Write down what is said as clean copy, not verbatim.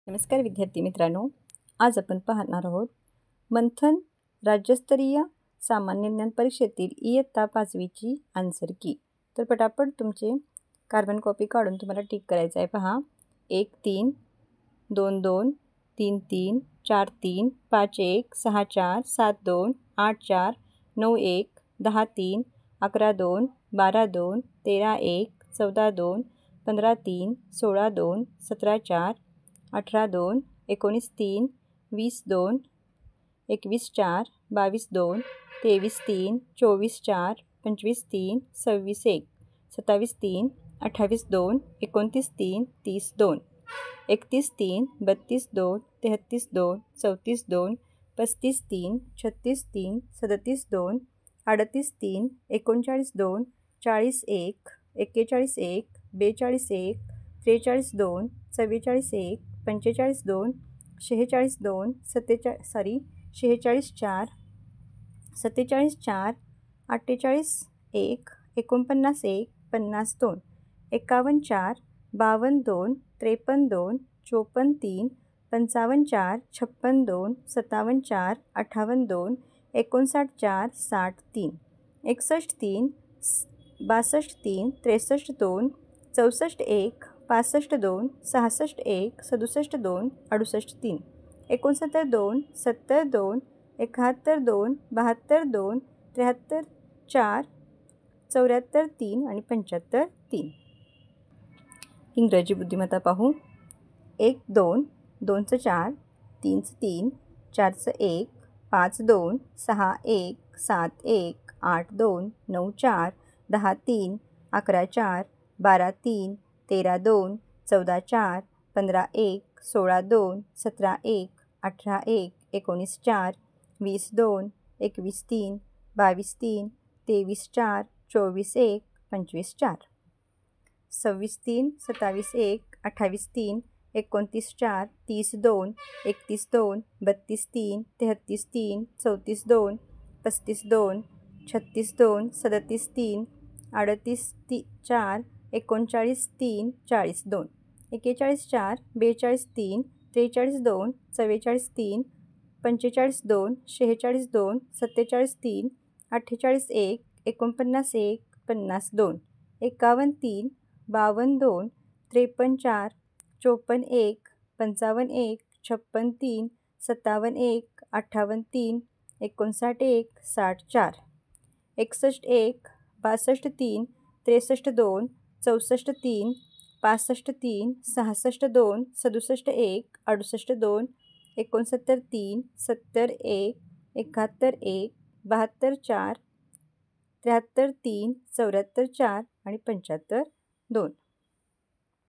नमस्कार विद्यार्थी मित्रांनो, आज आपण पाहणार आहोत मंथन राज्यस्तरीय सामान्य ज्ञान परीक्षेतील इयत्ता 5वीची आन्सर की। तर पटापट तुमचे कार्बन कॉपी काढून तुम्हाला टिक करायचं आहे। पहा 1 3 2 2 3 3 4 3 5 1 6 4 7 2 8 4 9 1 10 3 11 2 12 2 13 1 14 2 15 3 16 2 17 4 18 2 19 3 20 2 21 4 22 2 23 3 24 4 25 3 26 1 27 3 28 2 29 3 30 2 31 3 32 2 33 2 34 2 35 3 36 3 37 2 38 3 39 2 40 1 41 1 42 1 43 2 44 1 45 2 46 2 46 4 47 4 48 1 49 1 50 2 51 4 52 2 53 2 54 3 55 4 56 2 57 4 58 2 59 4 60 3 61 3 62 3 63 2 64 1 65 2 66 1 67 2 68 3 69 2 70 2 71 2 72 2 73 4 74 3 आणि 75 3। इंग्रजी बुद्धिमत्ता पाहू। 1 2 2 4 3 3 4 1 5 2 6 1 7 1 8 2 9 4 10 3 11 4 12 3 13 2 14 4 15 1 16 2 17 1 18 1 19 4 20 2 21 3 22 3 23 4 24 1 25 4 26 3 27 1 28 3 29 4 30 2 31 2 32 3 33 3 34 2 35 2 36 2 37 3 38 4 39 3 40 2 41 4 42 3 43 2 44 3 45 2 46 2 47 3 48 1 49 1 50 2 51 3 52 2 53 4 54 1 55 1 56 3 57 1 58 3 59 1 60 4 61 1 62 3 63 2 64 3 65 3 66 2 67 1 68 2 69 3 70 1 71 1 72 4 73 3 74 4 आणि 75 2।